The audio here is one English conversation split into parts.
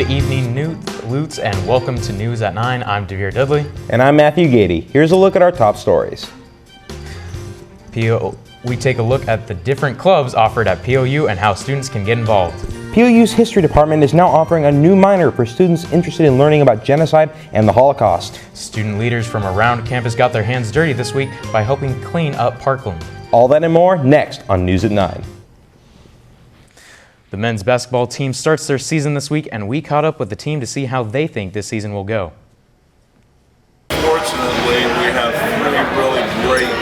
Good evening, Lutz, and welcome to News at 9. I'm Devere Dudley. And I'm Matthew Gady. Here's a look at our top stories. We take a look at the different clubs offered at PLU and how students can get involved. PLU's History Department is now offering a new minor for students interested in learning about genocide and the Holocaust. Student leaders from around campus got their hands dirty this week by helping clean up Parkland. All that and more next on News at 9. The men's basketball team starts their season this week, and we caught up with the team to see how they think this season will go. Fortunately, we have three really great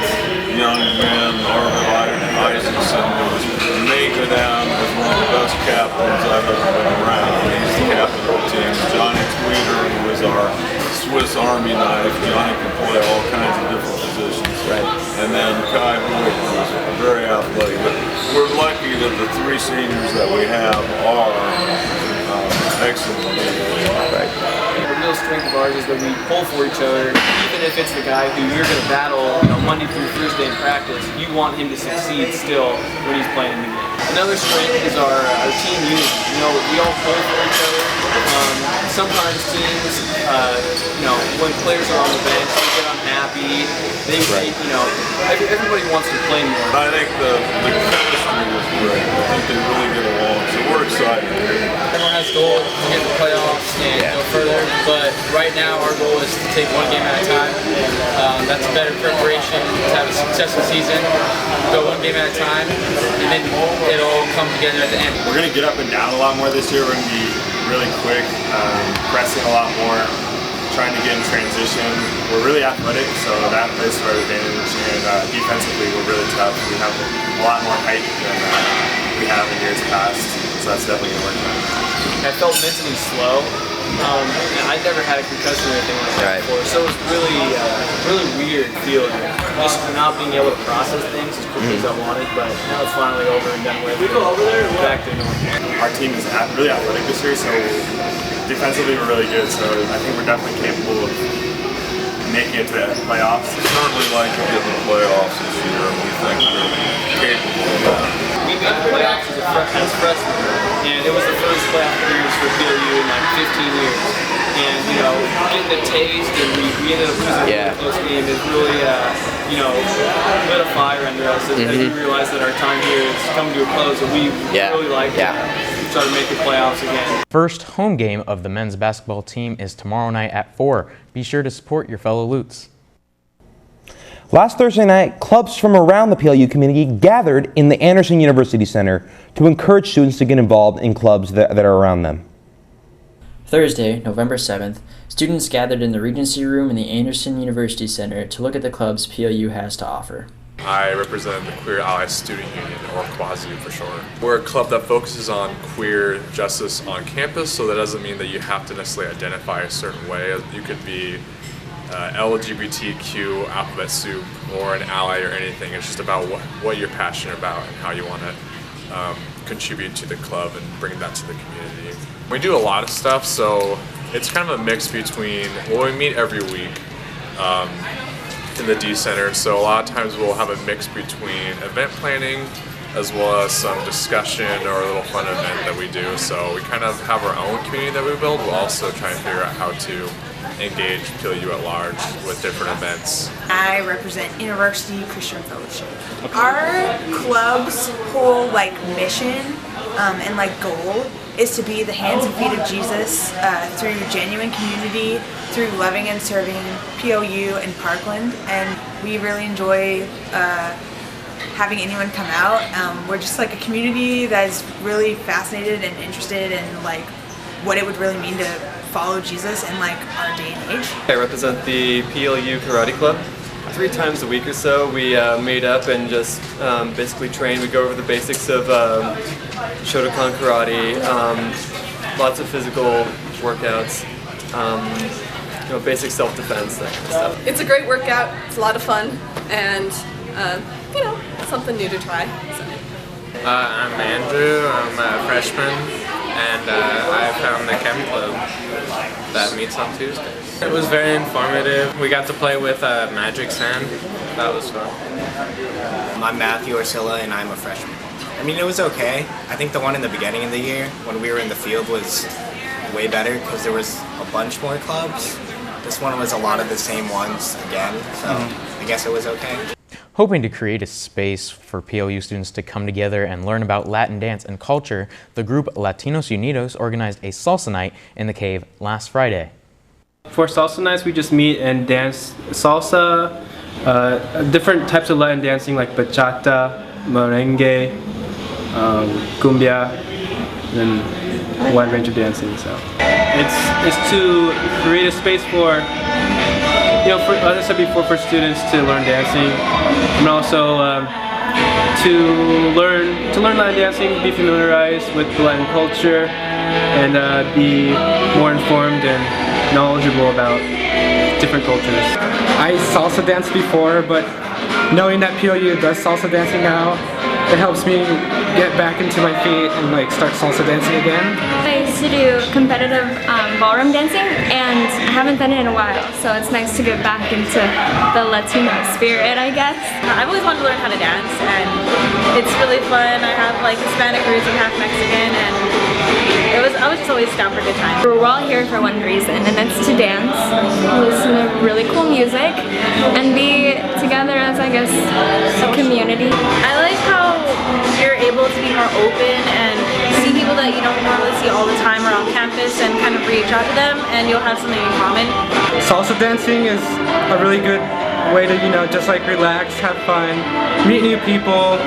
young men. Arvid Isaacson was may go down as one of the best captains I've ever been around. He's the captain of the team. Johnny Tweeter, who was our Swiss Army knife. Johnny can play all kinds of different positions. Right. And then Kai Hoyt was very athletic. But we're lucky that the three seniors that we have are excellent leaders. Right. The real strength of ours is that we pull for each other, even if it's the guy who you're going to battle, Monday through Thursday in practice. You want him to succeed still when he's playing in the game. Another strength is our team unity. We all pull for each other. Sometimes teams, when players are on the bench, they get unhappy. Everybody wants to play more. I think the chemistry is great. I think they really get along, so we're excited. Everyone has goals to get the playoffs and go further, but right now our goal is to take one game at a time. That's better preparation to have a successful season. Go one game at a time, and then it'll all come together at the end. We're going to get up and down a lot more this year. We're going to be really quick, pressing a lot more, trying to get in transition. We're really athletic, so that plays to our advantage. And defensively, we're really tough. We have a lot more height than we have in years past, so that's definitely going to work out. I felt mentally slow. And I'd never had a concussion or anything like that before, so it was really weird feeling. Just not being able to process things as quickly as I wanted, but now it's finally over and done with. We go over there. Back to normal. Our team is really athletic this year, so defensively we're really good. So I think we're definitely capable of making it to the playoffs. We certainly like to get in the playoffs this year, and we think we're capable of that. We made the playoffs as freshmen, and it was the first playoff appearance for PLU in like 15 years. And getting a taste, and we ended up losing a close game. It really, lit a fire under us as we realized that our time here is coming to a close, and we really like to try to make the playoffs again. First home game of the men's basketball team is tomorrow night at 4. Be sure to support your fellow Lutes. Last Thursday night, clubs from around the PLU community gathered in the Anderson University Center to encourage students to get involved in clubs that are around them. Thursday, November 7th, students gathered in the Regency Room in the Anderson University Center to look at the clubs PLU has to offer. I represent the Queer Ally Student Union, or QASU for short. We're a club that focuses on queer justice on campus, so that doesn't mean that you have to necessarily identify a certain way. You could be LGBTQ, alphabet soup, or an ally or anything. It's just about what you're passionate about and how you want to contribute to the club and bring that to the community. We do a lot of stuff, so it's kind of a mix between, we meet every week in the D Center, so a lot of times we'll have a mix between event planning as well as some discussion or a little fun event that we do. So we kind of have our own community that we build. We'll also try and figure out how to engage PLU at large with different events. I represent University Christian Fellowship. Our club's whole mission and goal is to be the hands and feet of Jesus through genuine community, through loving and serving PLU and Parkland, and we really enjoy having anyone come out. We're just a community that is really fascinated and interested in what it would really mean to follow Jesus in our day and age. I represent the PLU Karate Club. 3 times a week or so we meet up and just basically train. We go over the basics of Shotokan karate, lots of physical workouts, basic self-defense, that kind of stuff. It's a great workout, it's a lot of fun, and something new to try. So. I'm Andrew, I'm a freshman, and I found the Chem Club that meets on Tuesdays. It was very informative. We got to play with Magic Sand. That was fun. I'm Matthew Orcilla, and I'm a freshman. I mean, it was okay. I think the one in the beginning of the year, when we were in the field, was way better because there was a bunch more clubs. This one was a lot of the same ones again, so I guess it was okay. Hoping to create a space for PLU students to come together and learn about Latin dance and culture, the group Latinos Unidos organized a Salsa Night in the Cave last Friday. For Salsa Nights, we just meet and dance salsa, different types of Latin dancing like bachata, merengue, cumbia, and a wide range of dancing. So it's to create a space for, as I said before, for students to learn dancing, and also to learn Latin dancing, be familiarized with Latin culture, and be more informed and knowledgeable about different cultures. I salsa danced before, but knowing that PLU does salsa dancing now, it helps me get back into my feet and start salsa dancing again. I used to do competitive ballroom dancing, and I haven't done it in a while, so it's nice to get back into the Latino spirit, I guess. I've always wanted to learn how to dance, and it's really fun. I have Hispanic roots and half Mexican, and I was just always down for a good time. We're all here for one reason, and it's to dance, listen to really cool music, and be together as, I guess, a community. I like how you're able to be more open and see people that you don't normally see all the time around campus and kind of reach out to them, and you'll have something in common. Salsa dancing is a really good way to, just relax, have fun, meet new people,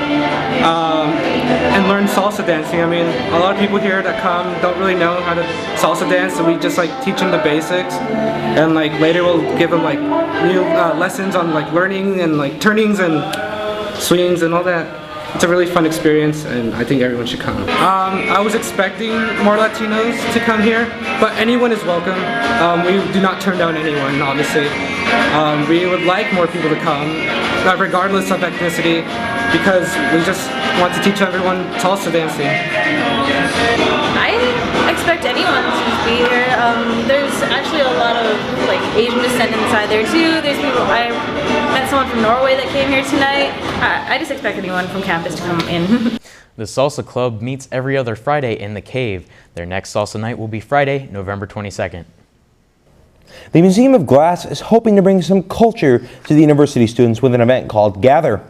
and learn salsa dancing. I mean, a lot of people here that come don't really know how to salsa dance, so we just teach them the basics, and later we'll give them new lessons on learning and turnings and swings and all that. It's a really fun experience, and I think everyone should come. I was expecting more Latinos to come here, but anyone is welcome. We do not turn down anyone, obviously. We would like more people to come, regardless of ethnicity, because we just want to teach everyone salsa dancing. I expect anyone to be here. There's actually a lot of Asian descent inside there too. There's people. I met someone from Norway that came here tonight. I just expect anyone from campus to come in. The Salsa Club meets every other Friday in the Cave. Their next Salsa Night will be Friday, November 22nd. The Museum of Glass is hoping to bring some culture to the university students with an event called Gather.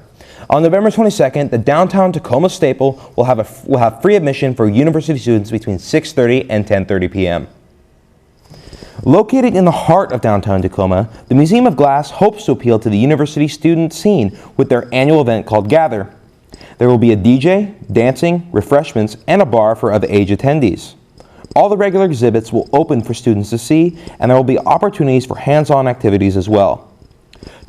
On November 22nd, the downtown Tacoma Staple will have free admission for university students between 6:30 and 10:30 p.m. Located in the heart of downtown Tacoma, the Museum of Glass hopes to appeal to the university student scene with their annual event called Gather. There will be a DJ, dancing, refreshments, and a bar for other age attendees. All the regular exhibits will open for students to see, and there will be opportunities for hands-on activities as well.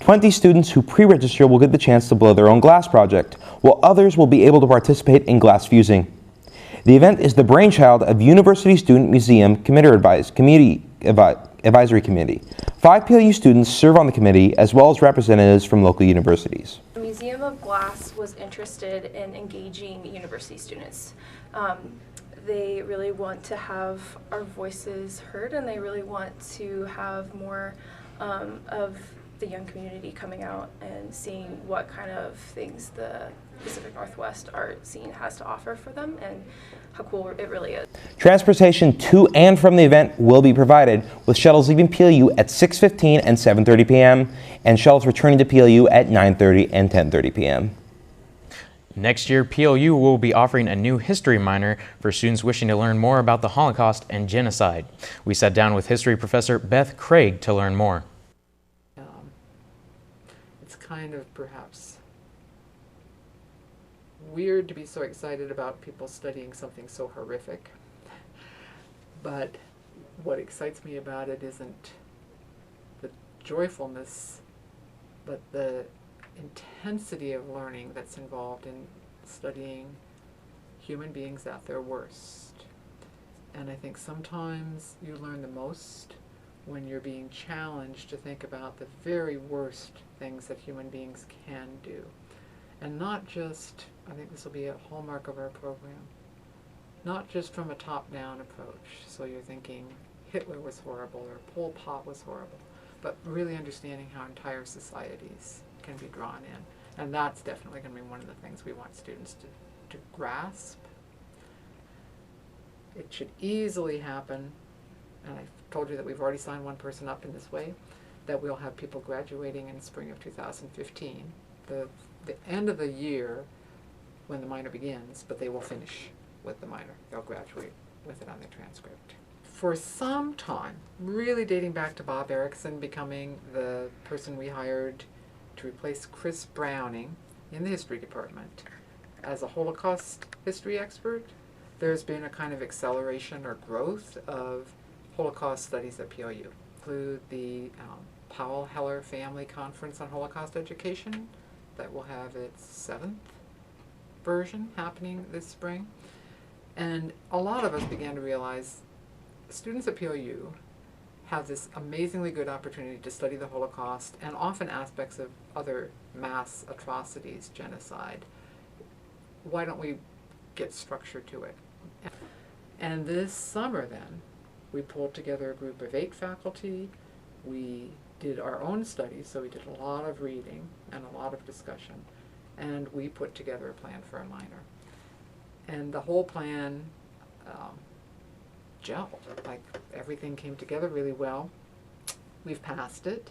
20 students who pre-register will get the chance to blow their own glass project, while others will be able to participate in glass fusing. The event is the brainchild of University Student Museum Advisory Committee. 5 PLU students serve on the committee, as well as representatives from local universities. The Museum of Glass was interested in engaging university students. They really want to have our voices heard, and they really want to have more of the young community coming out and seeing what kind of things the Pacific Northwest art scene has to offer for them and how cool it really is. Transportation to and from the event will be provided, with shuttles leaving PLU at 6:15 and 7:30 p.m. and shuttles returning to PLU at 9:30 and 10:30 p.m. Next year, PLU will be offering a new history minor for students wishing to learn more about the Holocaust and genocide. We sat down with history professor Beth Craig to learn more. It's kind of perhaps weird to be so excited about people studying something so horrific, but what excites me about it isn't the joyfulness, but the intensity of learning that's involved in studying human beings at their worst. And I think sometimes you learn the most when you're being challenged to think about the very worst things that human beings can do. And not just, I think this will be a hallmark of our program, not just from a top-down approach. So you're thinking Hitler was horrible or Pol Pot was horrible, but really understanding how entire societies can be drawn in. And that's definitely going to be one of the things we want students to grasp. It should easily happen and I told you that we've already signed one person up in this way, that we'll have people graduating in spring of 2015. The end of the year when the minor begins, but they will finish with the minor. They'll graduate with it on their transcript. For some time, really dating back to Bob Erickson becoming the person we hired to replace Chris Browning in the history department as a Holocaust history expert, there's been a kind of acceleration or growth of Holocaust studies at PLU. Include the Powell Heller Family Conference on Holocaust Education that will have its 7th version happening this spring. And a lot of us began to realize students at PLU have this amazingly good opportunity to study the Holocaust and often aspects of other mass atrocities, genocide. Why don't we get structure to it? And this summer then, we pulled together a group of 8 faculty. We did our own studies, so we did a lot of reading and a lot of discussion, and we put together a plan for a minor. And the whole plan gelled, like everything came together really well. We've passed it.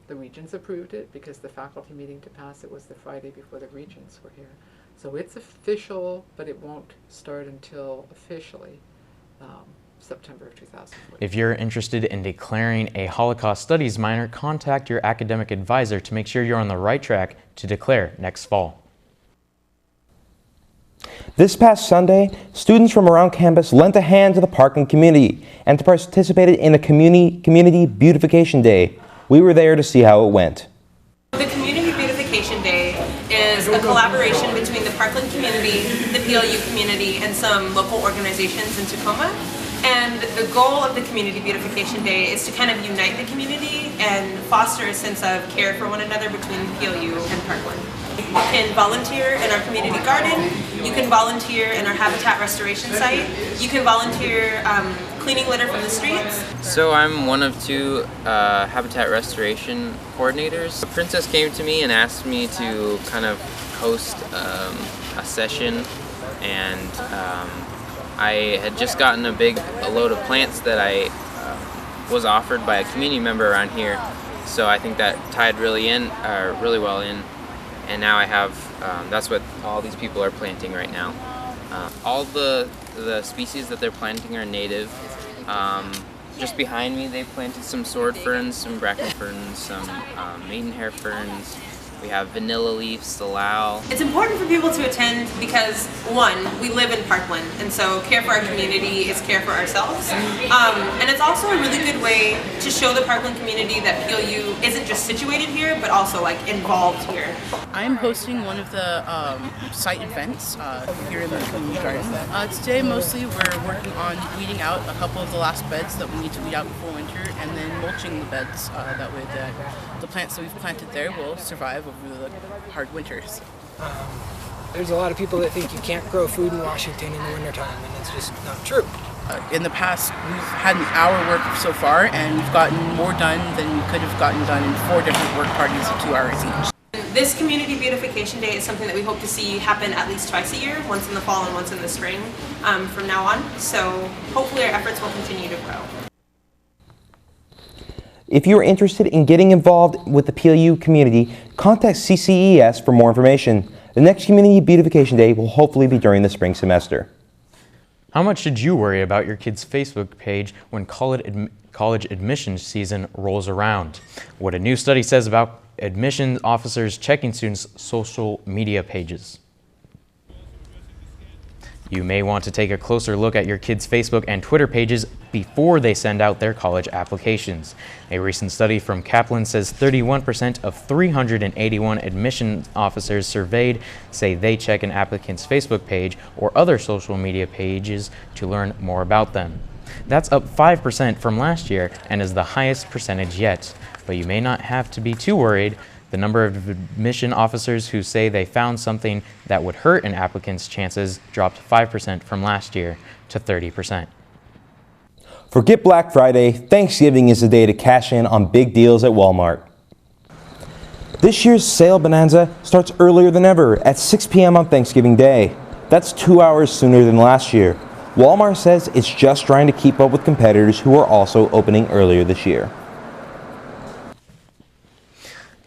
The regents approved it because the faculty meeting to pass it was the Friday before the regents were here. So it's official, but it won't start until officially September of 2014. If you're interested in declaring a Holocaust Studies minor, contact your academic advisor to make sure you're on the right track to declare next fall. This past Sunday, students from around campus lent a hand to the Parkland community and participated in a community beautification day. We were there to see how it went. The Community Beautification Day is a collaboration between the Parkland community, the PLU community, and some local organizations in Tacoma. And the goal of the Community Beautification Day is to kind of unite the community and foster a sense of care for one another between PLU and Parkland. You can volunteer in our community garden, you can volunteer in our habitat restoration site, you can volunteer cleaning litter from the streets. So I'm one of 2 habitat restoration coordinators. The princess came to me and asked me to kind of host a session, and I had just gotten a load of plants that I was offered by a community member around here, so I think that tied really well in, and now I have, that's what all these people are planting right now. All the species that they're planting are native. Just behind me they planted some sword ferns, some bracken ferns, some maidenhair ferns. We have vanilla leaf, salal. It's important for people to attend because, one, we live in Parkland, and so care for our community is care for ourselves. And it's also a really good way to show the Parkland community that PLU isn't just situated here, but also like involved here. I'm hosting one of the site events here in the community garden. Today mostly we're working on weeding out a couple of the last beds that we need to weed out before winter, and then mulching the beds. That way the plants that we've planted there will survive over the hard winters. There's a lot of people that think you can't grow food in Washington in the wintertime, and it's just not true. In the past, we've had an hour work so far, and we've gotten more done than we could have gotten done in 4 different work parties of 2 hours each. This Community Beautification Day is something that we hope to see happen at least twice a year, once in the fall and once in the spring from now on. So hopefully our efforts will continue to grow. If you are interested in getting involved with the PLU community, contact CCES for more information. The next Community Beautification Day will hopefully be during the spring semester. How much should you worry about your kid's Facebook page when college admissions season rolls around? What a new study says about admissions officers checking students' social media pages. You may want to take a closer look at your kids' Facebook and Twitter pages before they send out their college applications. A recent study from Kaplan says 31% of 381 admission officers surveyed say they check an applicant's Facebook page or other social media pages to learn more about them. That's up 5% from last year and is the highest percentage yet. But you may not have to be too worried. The number of admission officers who say they found something that would hurt an applicant's chances dropped 5% from last year to 30%. Forget Black Friday, Thanksgiving is the day to cash in on big deals at Walmart. This year's sale bonanza starts earlier than ever at 6 p.m. on Thanksgiving Day. That's 2 hours sooner than last year. Walmart says it's just trying to keep up with competitors who are also opening earlier this year.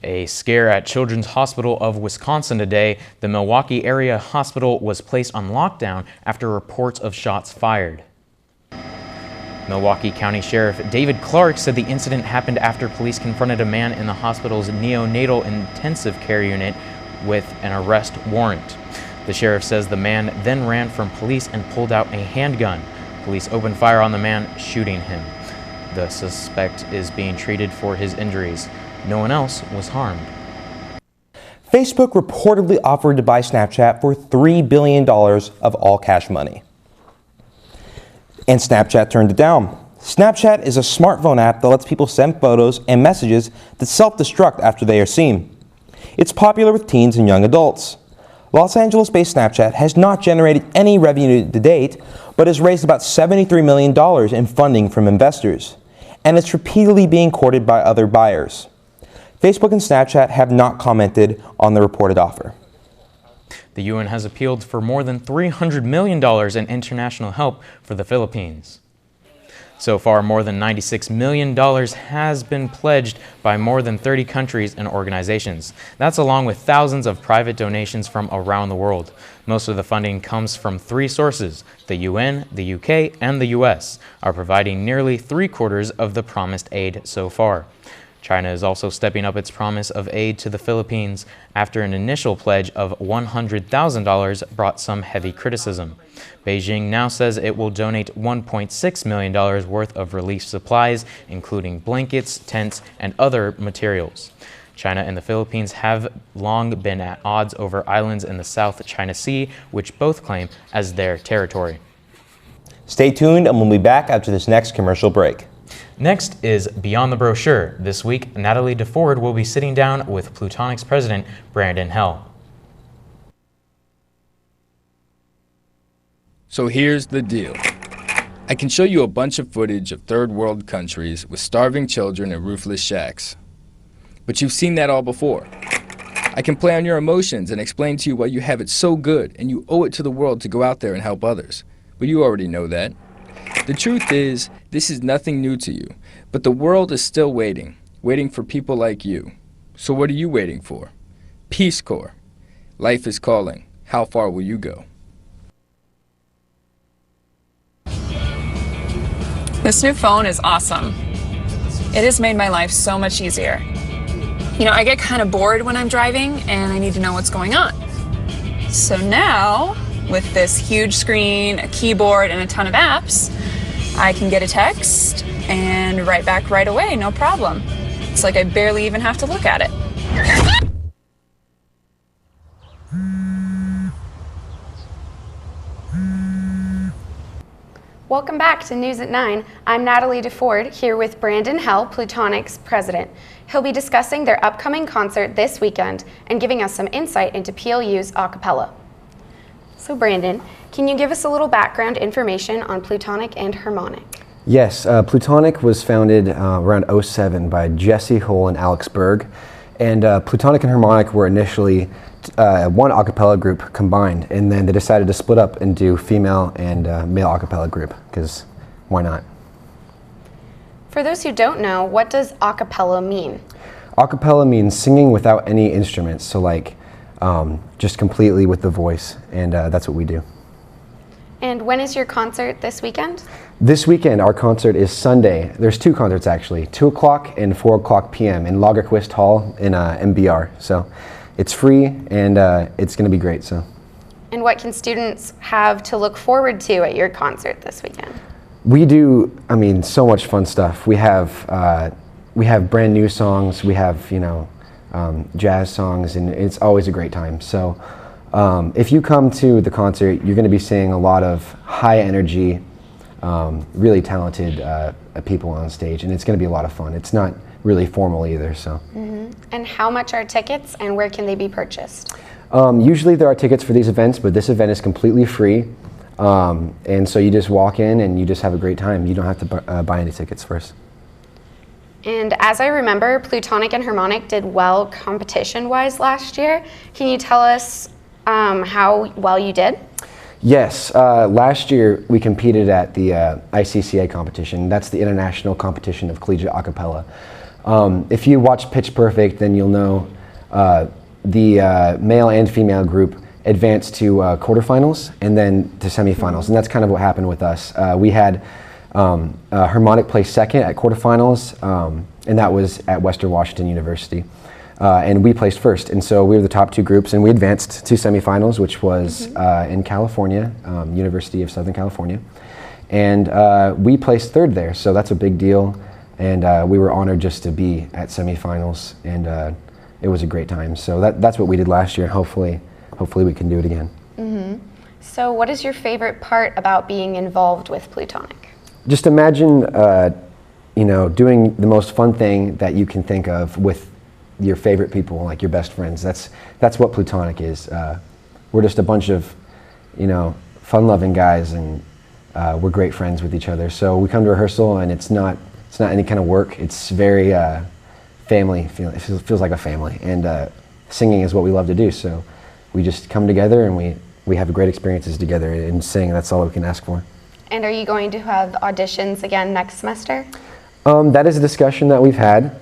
A scare at Children's Hospital of Wisconsin today. The Milwaukee area hospital was placed on lockdown after reports of shots fired. Milwaukee County Sheriff David Clark said the incident happened after police confronted a man in the hospital's neonatal intensive care unit with an arrest warrant. The sheriff says the man then ran from police and pulled out a handgun. Police opened fire on the man, shooting him. The suspect is being treated for his injuries. No one else was harmed. Facebook reportedly offered to buy Snapchat for $3 billion of all cash money. And Snapchat turned it down. Snapchat is a smartphone app that lets people send photos and messages that self-destruct after they are seen. It's popular with teens and young adults. Los Angeles-based Snapchat has not generated any revenue to date, but has raised about $73 million in funding from investors, and it's repeatedly being courted by other buyers. Facebook and Snapchat have not commented on the reported offer. The UN has appealed for more than $300 million in international help for the Philippines. So far, more than $96 million has been pledged by more than 30 countries and organizations. That's along with thousands of private donations from around the world. Most of the funding comes from three sources. The UN, the UK, and the US are providing nearly 3/4 of the promised aid so far. China is also stepping up its promise of aid to the Philippines after an initial pledge of $100,000 brought some heavy criticism. Beijing now says it will donate $1.6 million worth of relief supplies, including blankets, tents, and other materials. China and the Philippines have long been at odds over islands in the South China Sea, which both claim as their territory. Stay tuned, and we'll be back after this next commercial break. Next is Beyond the Brochure. This week, Natalie DeFord will be sitting down with PLUtonic's president, Brandon Hell. So here's the deal. I can show you a bunch of footage of third world countries with starving children and roofless shacks. But you've seen that all before. I can play on your emotions and explain to you why you have it so good and you owe it to the world to go out there and help others. But you already know that. The truth is, this is nothing new to you, but the world is still waiting for people like you. So what are you waiting for? Peace Corps. Life is calling. How far will you go? This new phone is awesome. It has made my life so much easier. You know, I get kind of bored when I'm driving and I need to know what's going on. So now, with this huge screen, a keyboard, and a ton of apps, I can get a text and write back right away, no problem. It's like I barely even have to look at it. Welcome back to News at 9. I'm Natalie DeFord, here with Brandon Hell, PLUtonic's president. He'll be discussing their upcoming concert this weekend and giving us some insight into PLU's a cappella. So Brandon, can you give us a little background information on PLUtonic and Harmonic? Yes, PLUtonic was founded around '07 by Jesse Hull and Alex Berg, and PLUtonic and Harmonic were initially one a cappella group combined, and then they decided to split up and do female and male a cappella group, because why not? For those who don't know, what does a cappella mean? A cappella means singing without any instruments, so like just completely with the voice, and that's what we do. And when is your concert this weekend? This weekend, our concert is Sunday. There's two concerts actually, 2 o'clock and 4 o'clock p.m. in Lagerquist Hall in MBR. So it's free and it's going to be great. So. And what can students have to look forward to at your concert this weekend? We do, I mean, so much fun stuff. We have brand new songs. We have, you know, jazz songs, and it's always a great time. So if you come to the concert, you're going to be seeing a lot of high energy, really talented people on stage, and it's going to be a lot of fun. It's not really formal either. So. Mm-hmm. And how much are tickets, and where can they be purchased? Usually there are tickets for these events, but this event is completely free, and so you just walk in and you just have a great time. You don't have to buy any tickets first. And as I remember, PLUtonic and Harmonic did well competition-wise last year. Can you tell us how well you did? Yes, last year we competed at the ICCA competition. That's the International Competition of Collegiate Acapella. If you watch Pitch Perfect, then you'll know the male and female group advanced to quarterfinals and then to semifinals, and that's kind of what happened with us. We had Harmonic place second at quarterfinals, and that was at Western Washington University. And we placed first, and so we were the top two groups, and we advanced to semifinals, which was in California, University of Southern California, and we placed third there, so that's a big deal, and we were honored just to be at semifinals, and it was a great time. So that's what we did last year, and hopefully we can do it again. So what is your favorite part about being involved with PLUtonic? Just imagine, doing the most fun thing that you can think of with your favorite people, like your best friends. That's what PLUtonic is. We're just a bunch of, fun-loving guys, and we're great friends with each other. So we come to rehearsal, and it's not any kind of work. It's very family. It feels like a family, and singing is what we love to do. So we just come together, and we have great experiences together and sing. That's all we can ask for. And are you going to have auditions again next semester? That is a discussion that we've had.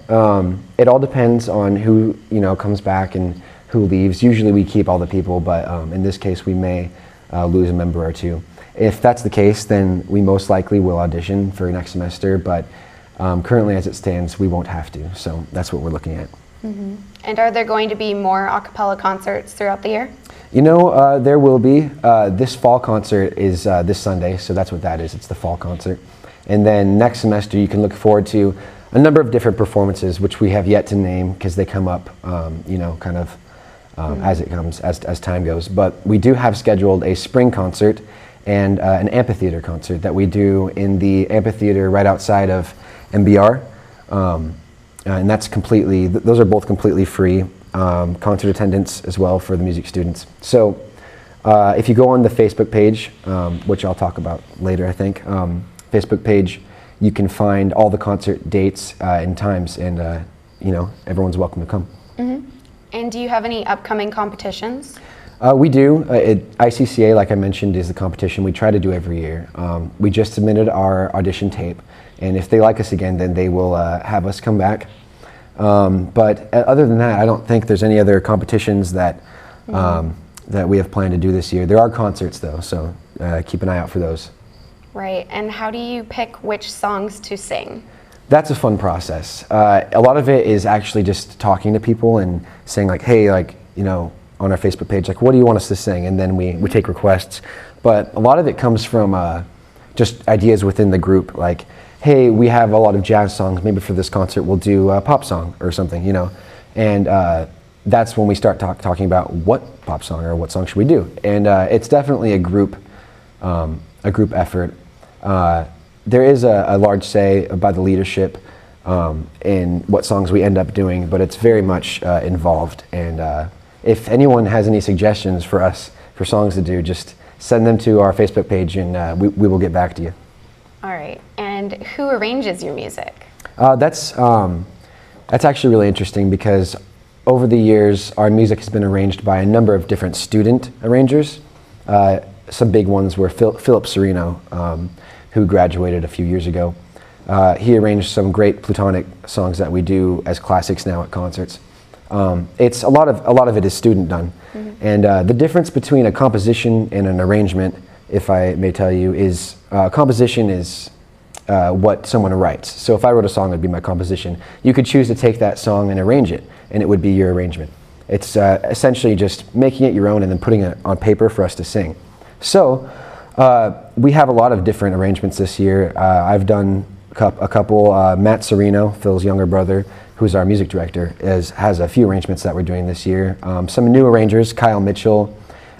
It all depends on who comes back and who leaves. Usually we keep all the people, but in this case we may lose a member or two. If that's the case, then we most likely will audition for next semester, but currently as it stands, we won't have to. So that's what we're looking at. And are there going to be more a cappella concerts throughout the year? There will be. This fall concert is this Sunday, so that's what that is. It's the fall concert. And then next semester you can look forward to a number of different performances, which we have yet to name because they come up, as it comes, as time goes. But we do have scheduled a spring concert and an amphitheater concert that we do in the amphitheater right outside of MBR. And that's those are both completely free. Concert attendance as well for the music students. So if you go on the Facebook page, which I'll talk about later, I think, Facebook page, you can find all the concert dates and times, and everyone's welcome to come. And do you have any upcoming competitions? We do. ICCA, like I mentioned, is the competition we try to do every year. We just submitted our audition tape, and if they like us again, then they will have us come back. But other than that, I don't think there's any other competitions that that we have planned to do this year. There are concerts though, so keep an eye out for those. Right, and how do you pick which songs to sing? That's a fun process. A lot of it is actually just talking to people and saying like, hey, on our Facebook page, like, what do you want us to sing? And then we take requests. But a lot of it comes from just ideas within the group, like, hey, we have a lot of jazz songs, maybe for this concert we'll do a pop song or something, And that's when we start talking about what pop song or what song should we do. And it's definitely a group effort. There is a large say by the leadership in what songs we end up doing, but it's very much involved. And if anyone has any suggestions for us for songs to do, just send them to our Facebook page, and we will get back to you. All right. And who arranges your music? That's actually really interesting because over the years, our music has been arranged by a number of different student arrangers. Some big ones were Philip Serino, who graduated a few years ago. He arranged some great PLUtonic songs that we do as classics now at concerts. It's a lot of it is student done, and the difference between a composition and an arrangement, if I may tell you, is composition is what someone writes. So if I wrote a song, it'd be my composition. You could choose to take that song and arrange it, and it would be your arrangement. It's essentially just making it your own and then putting it on paper for us to sing. So we have a lot of different arrangements this year. I've done a couple. Matt Serino, Phil's younger brother, who's our music director, has a few arrangements that we're doing this year. Some new arrangers, Kyle Mitchell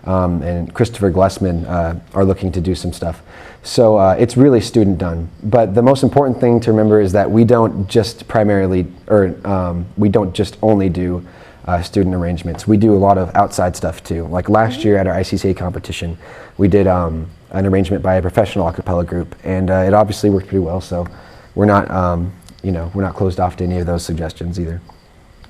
and Christopher Glessman, are looking to do some stuff. So it's really student done. But the most important thing to remember is that we don't just only do student arrangements. We do a lot of outside stuff too. Like last year at our ICCA competition, we did an arrangement by a professional a cappella group, and it obviously worked pretty well. So we're not, we're not closed off to any of those suggestions either.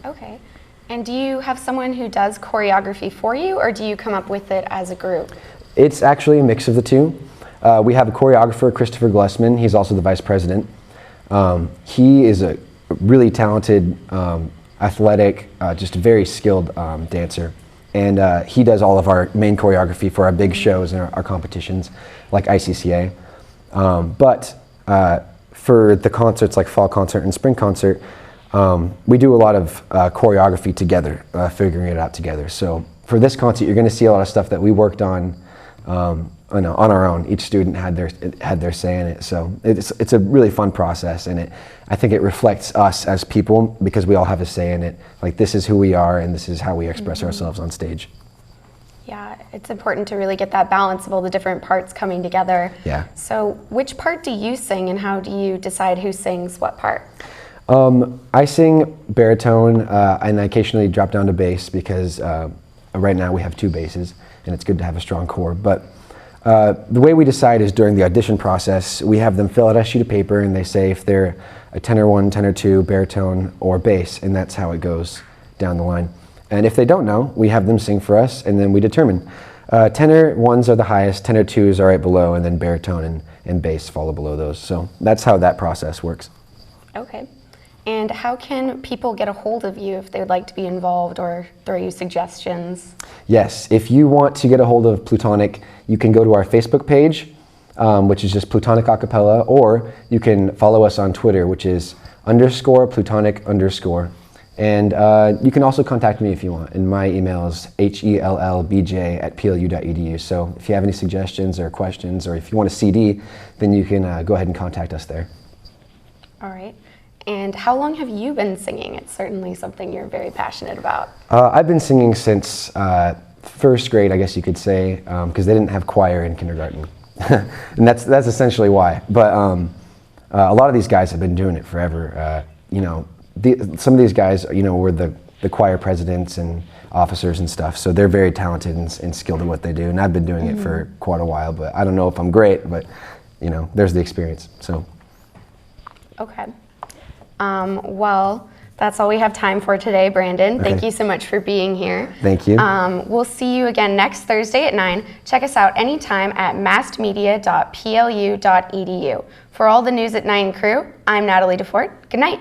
Okay. And do you have someone who does choreography for you, or do you come up with it as a group? It's actually a mix of the two. We have a choreographer, Christopher Glessman. He's also the vice president. He is a really talented, athletic, just a very skilled dancer. And he does all of our main choreography for our big shows and our competitions, like ICCA. But for the concerts like fall concert and spring concert, we do a lot of choreography together, figuring it out together. So for this concert, you're going to see a lot of stuff that we worked on our own. Each student had their say in it. So it's a really fun process, and I think it reflects us as people because we all have a say in it. Like, this is who we are, and this is how we express ourselves on stage. Yeah, it's important to really get that balance of all the different parts coming together. Yeah. So which part do you sing, and how do you decide who sings what part? I sing baritone, and I occasionally drop down to bass because right now we have 2 basses, and it's good to have a strong core. But the way we decide is during the audition process. We have them fill out a sheet of paper, and they say if they're a tenor 1, tenor 2, baritone, or bass, and that's how it goes down the line. And if they don't know, we have them sing for us, and then we determine. Tenor 1s are the highest, tenor 2s are right below, and then baritone and bass follow below those. So that's how that process works. Okay. And how can people get a hold of you if they would like to be involved or throw you suggestions? Yes, if you want to get a hold of PLUtonic, you can go to our Facebook page, which is just PLUtonic Acapella, or you can follow us on Twitter, which is _PLUtonic_. And you can also contact me if you want, and my email is hellbj@plu.edu. So if you have any suggestions or questions, or if you want a CD, then you can go ahead and contact us there. All right. And how long have you been singing? It's certainly something you're very passionate about. I've been singing since 1st grade, I guess you could say, because they didn't have choir in kindergarten. And that's essentially why. But a lot of these guys have been doing it forever. You know, some of these guys, you know, were the choir presidents and officers and stuff, so they're very talented and skilled at what they do. And I've been doing it for quite a while, but I don't know if I'm great, but, you know, there's the experience, so. Okay. Well, that's all we have time for today, Brandon. Okay. Thank you so much for being here. Thank you. We'll see you again next Thursday at 9. Check us out anytime at massedmedia.plu.edu. For all the News at 9 crew, I'm Natalie DeFort. Good night.